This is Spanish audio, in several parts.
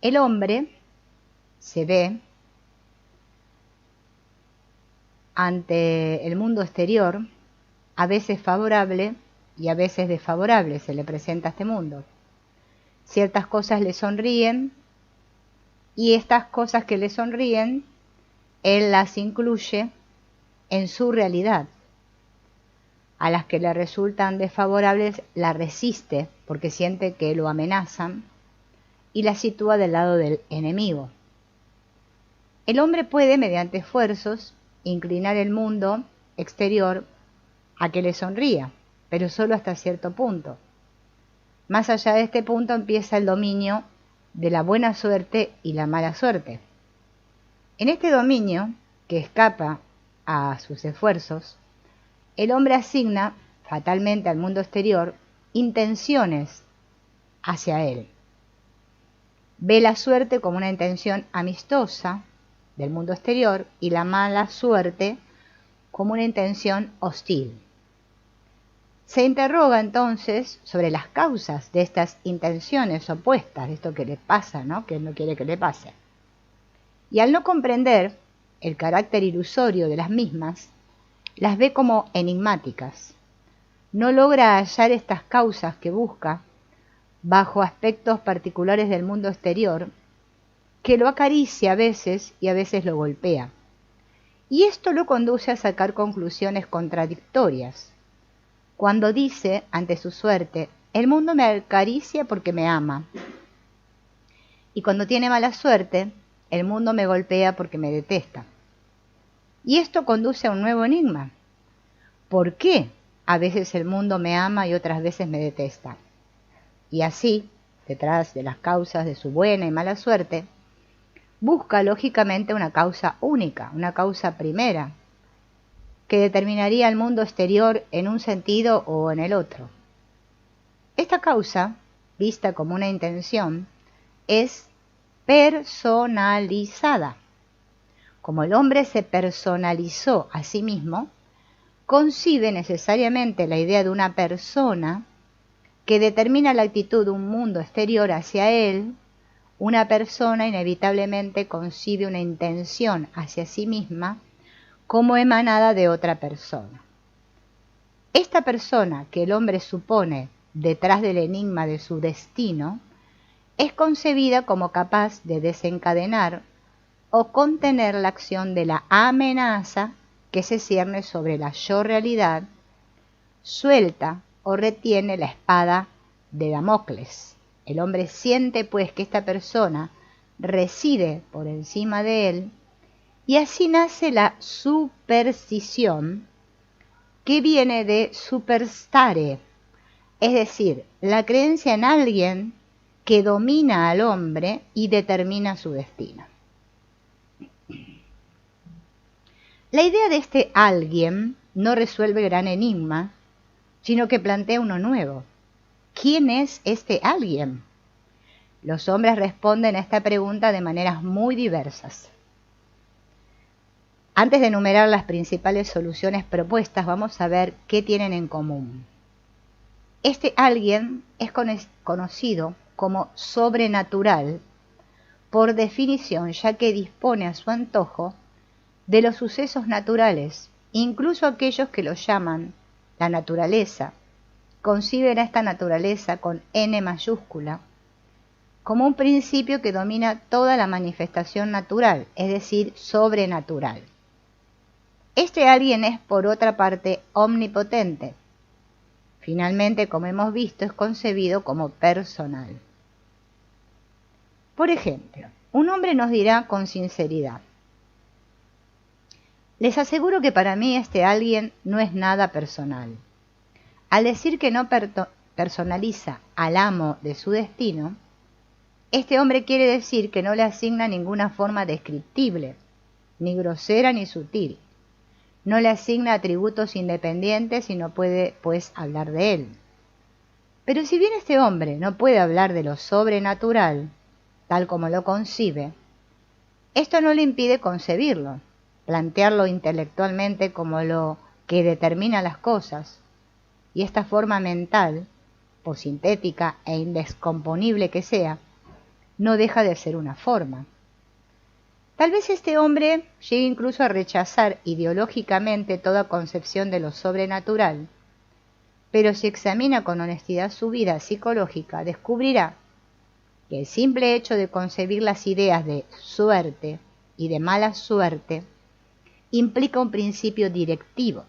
El hombre se ve ante el mundo exterior, a veces favorable y a veces desfavorable, se le presenta a este mundo. Ciertas cosas le sonríen y estas cosas que le sonríen, él las incluye en su realidad. A las que le resultan desfavorables la resiste porque siente que lo amenazan y la sitúa del lado del enemigo. El hombre puede, mediante esfuerzos, inclinar el mundo exterior a que le sonría, pero solo hasta cierto punto. Más allá de este punto empieza el dominio de la buena suerte y la mala suerte. En este dominio, que escapa a sus esfuerzos, el hombre asigna fatalmente al mundo exterior intenciones hacia él. Ve la suerte como una intención amistosa del mundo exterior y la mala suerte como una intención hostil. Se interroga entonces sobre las causas de estas intenciones opuestas, de esto que le pasa, ¿no? Que él no quiere que le pase. Y al no comprender el carácter ilusorio de las mismas, las ve como enigmáticas. No logra hallar estas causas que busca bajo aspectos particulares del mundo exterior, que lo acaricia a veces y a veces lo golpea. Y esto lo conduce a sacar conclusiones contradictorias. Cuando dice, ante su suerte, el mundo me acaricia porque me ama. Y cuando tiene mala suerte, el mundo me golpea porque me detesta. Y esto conduce a un nuevo enigma. ¿Por qué a veces el mundo me ama y otras veces me detesta? Y así, detrás de las causas de su buena y mala suerte, busca lógicamente una causa única, una causa primera, que determinaría el mundo exterior en un sentido o en el otro. Esta causa, vista como una intención, es personalizada. Como el hombre se personalizó a sí mismo, concibe necesariamente la idea de una persona que determina la actitud de un mundo exterior hacia él. Una persona inevitablemente concibe una intención hacia sí misma como emanada de otra persona. Esta persona que el hombre supone detrás del enigma de su destino es concebida como capaz de desencadenar o contener la acción de la amenaza que se cierne sobre la yo realidad, suelta o retiene la espada de Damocles. El hombre siente pues que esta persona reside por encima de él y así nace la superstición, que viene de superstare, es decir, la creencia en alguien que domina al hombre y determina su destino. La idea de este alguien no resuelve el gran enigma, sino que plantea uno nuevo. ¿Quién es este alguien? Los hombres responden a esta pregunta de maneras muy diversas. Antes de enumerar las principales soluciones propuestas, vamos a ver qué tienen en común. Este alguien es conocido como sobrenatural por definición, ya que dispone a su antojo de los sucesos naturales, incluso aquellos que lo llaman la naturaleza. Conciben a esta naturaleza con N mayúscula como un principio que domina toda la manifestación natural, es decir, sobrenatural. Este alguien es, por otra parte, omnipotente. Finalmente, como hemos visto, es concebido como personal. Por ejemplo, un hombre nos dirá con sinceridad: les aseguro que para mí este alguien no es nada personal. Al decir que no personaliza al amo de su destino, este hombre quiere decir que no le asigna ninguna forma descriptible, ni grosera ni sutil. No le asigna atributos independientes y no puede, pues, hablar de él. Pero si bien este hombre no puede hablar de lo sobrenatural, tal como lo concibe, esto no le impide concebirlo, plantearlo intelectualmente como lo que determina las cosas, y esta forma mental, por sintética e indescomponible que sea, no deja de ser una forma. Tal vez este hombre llegue incluso a rechazar ideológicamente toda concepción de lo sobrenatural, pero si examina con honestidad su vida psicológica, descubrirá que el simple hecho de concebir las ideas de suerte y de mala suerte implica un principio directivo.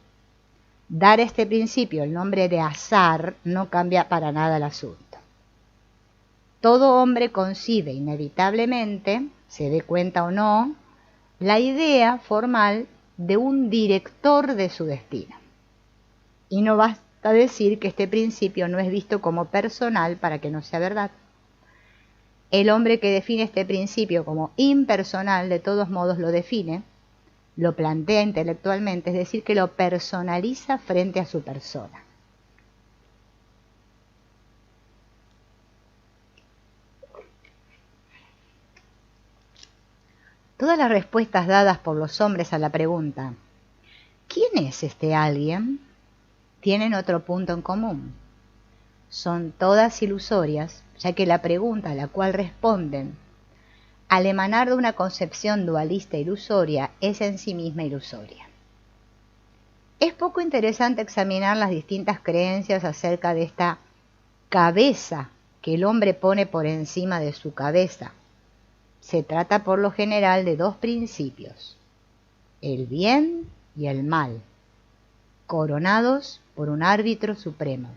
Dar a este principio el nombre de azar no cambia para nada el asunto. Todo hombre concibe inevitablemente, se dé cuenta o no, la idea formal de un director de su destino. Y no basta decir que este principio no es visto como personal para que no sea verdad. El hombre que define este principio como impersonal, de todos modos lo define, lo plantea intelectualmente, es decir, que lo personaliza frente a su persona. Todas las respuestas dadas por los hombres a la pregunta ¿quién es este alguien?, tienen otro punto en común. Son todas ilusorias, ya que la pregunta a la cual responden, al emanar de una concepción dualista ilusoria, es en sí misma ilusoria. Es poco interesante examinar las distintas creencias acerca de esta cabeza que el hombre pone por encima de su cabeza. Se trata por lo general de dos principios, el bien y el mal, coronados por un árbitro supremo.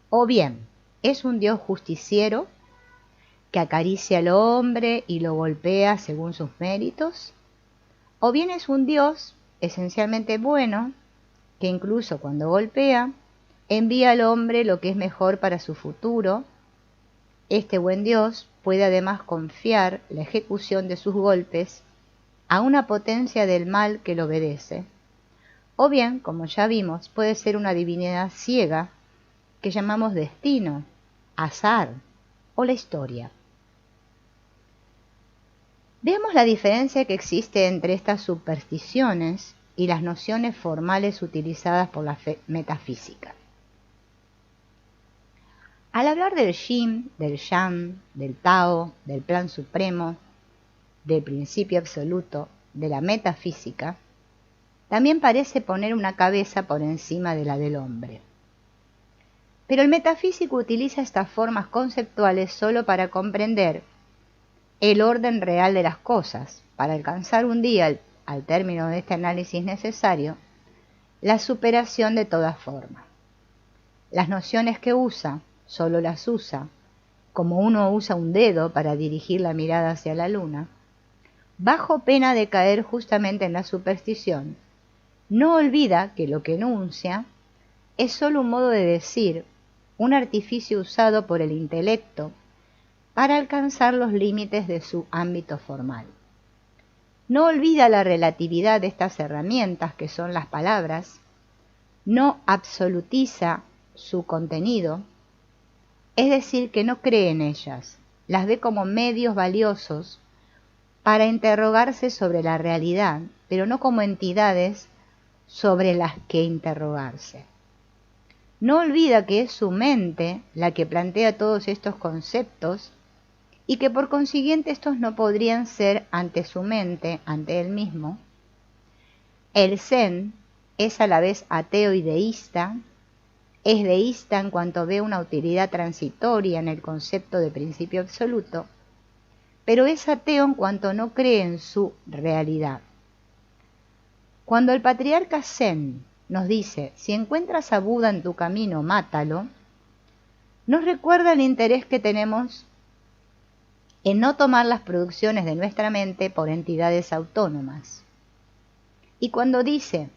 O bien, es un Dios justiciero que acaricia al hombre y lo golpea según sus méritos, o bien es un Dios esencialmente bueno que incluso cuando golpea, envía al hombre lo que es mejor para su futuro. Este buen Dios puede además confiar la ejecución de sus golpes a una potencia del mal que lo obedece, o bien, como ya vimos, puede ser una divinidad ciega que llamamos destino, azar o la historia. Veamos la diferencia que existe entre estas supersticiones y las nociones formales utilizadas por la metafísica. Al hablar del yin, del yang, del tao, del plan supremo, del principio absoluto, de la metafísica, también parece poner una cabeza por encima de la del hombre. Pero el metafísico utiliza estas formas conceptuales solo para comprender el orden real de las cosas, para alcanzar un día, al término de este análisis necesario, la superación de toda forma. Las nociones que usa, solo las usa, como uno usa un dedo para dirigir la mirada hacia la luna, bajo pena de caer justamente en la superstición. No olvida que lo que enuncia es solo un modo de decir, un artificio usado por el intelecto para alcanzar los límites de su ámbito formal. No olvida la relatividad de estas herramientas que son las palabras, no absolutiza su contenido, es decir, que no cree en ellas, las ve como medios valiosos para interrogarse sobre la realidad, pero no como entidades sobre las que interrogarse. No olvida que es su mente la que plantea todos estos conceptos y que por consiguiente estos no podrían ser ante su mente, ante él mismo. El Zen es a la vez ateo y deísta, es deísta en cuanto ve una utilidad transitoria en el concepto de principio absoluto, pero es ateo en cuanto no cree en su realidad. Cuando el patriarca Zen nos dice, si encuentras a Buda en tu camino, mátalo, nos recuerda el interés que tenemos en no tomar las producciones de nuestra mente por entidades autónomas. Y cuando dice,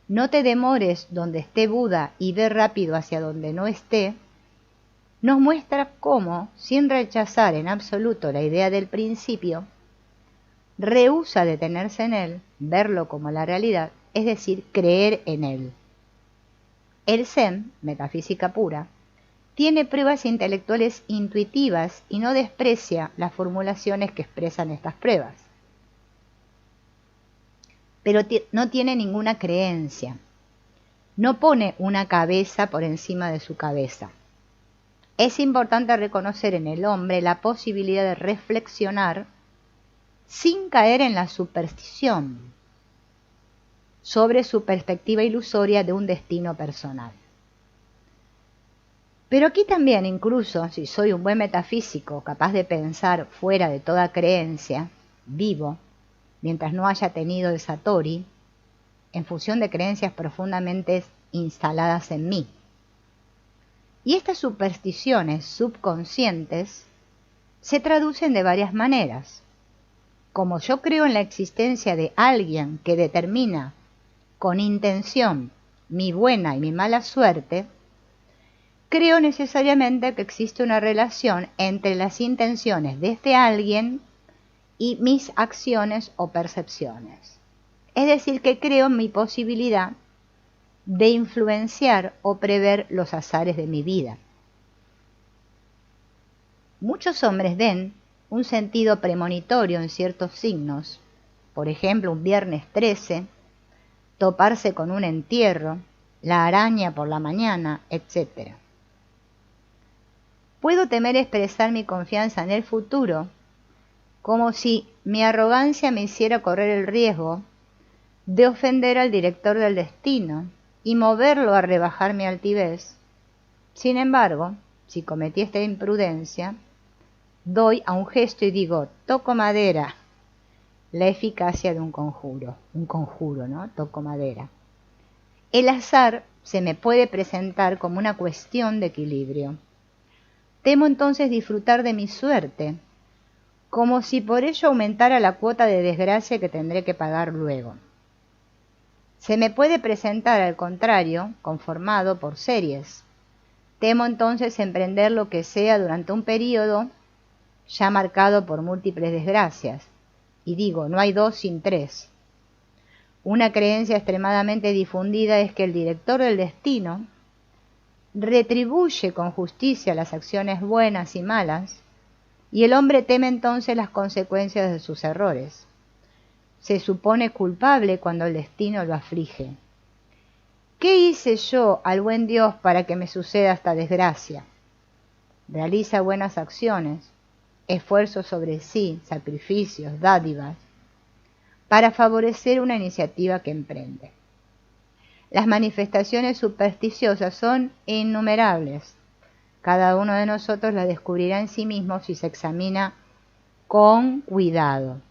no te demores donde esté Buda y ve rápido hacia donde no esté, nos muestra cómo, sin rechazar en absoluto la idea del principio, rehúsa detenerse en él, verlo como la realidad, es decir, creer en él. El Zen, metafísica pura, tiene pruebas intelectuales intuitivas y no desprecia las formulaciones que expresan estas pruebas. Pero no tiene ninguna creencia. No pone una cabeza por encima de su cabeza. es importante reconocer en el hombre la posibilidad de reflexionar sin caer en la superstición sobre su perspectiva ilusoria de un destino personal. Pero aquí también, incluso si soy un buen metafísico capaz de pensar fuera de toda creencia, vivo, mientras no haya tenido el satori, en función de creencias profundamente instaladas en mí. Y estas supersticiones subconscientes se traducen de varias maneras. Como yo creo en la existencia de alguien que determina con intención mi buena y mi mala suerte, creo necesariamente que existe una relación entre las intenciones de este alguien y mis acciones o percepciones. Es decir, que creo en mi posibilidad de influenciar o prever los azares de mi vida. Muchos hombres ven un sentido premonitorio en ciertos signos, por ejemplo, un viernes 13, toparse con un entierro, la araña por la mañana, etc. Puedo temer expresar mi confianza en el futuro, como si mi arrogancia me hiciera correr el riesgo de ofender al director del destino y moverlo a rebajar mi altivez. Sin embargo, si cometí esta imprudencia, doy a un gesto y digo, toco madera, la eficacia de un conjuro, ¿no? Toco madera. El azar se me puede presentar como una cuestión de equilibrio. Temo entonces disfrutar de mi suerte, como si por ello aumentara la cuota de desgracia que tendré que pagar luego. Se me puede presentar, al contrario, conformado por series. Temo entonces emprender lo que sea durante un periodo ya marcado por múltiples desgracias. Y digo, no hay 2 sin 3. Una creencia extremadamente difundida es que el director del destino retribuye con justicia las acciones buenas y malas, y el hombre teme entonces las consecuencias de sus errores. Se supone culpable cuando el destino lo aflige. ¿Qué hice yo al buen Dios para que me suceda esta desgracia? Realiza buenas acciones, esfuerzos sobre sí, sacrificios, dádivas, para favorecer una iniciativa que emprende. Las manifestaciones supersticiosas son innumerables. Cada uno de nosotros las descubrirá en sí mismo si se examina con cuidado.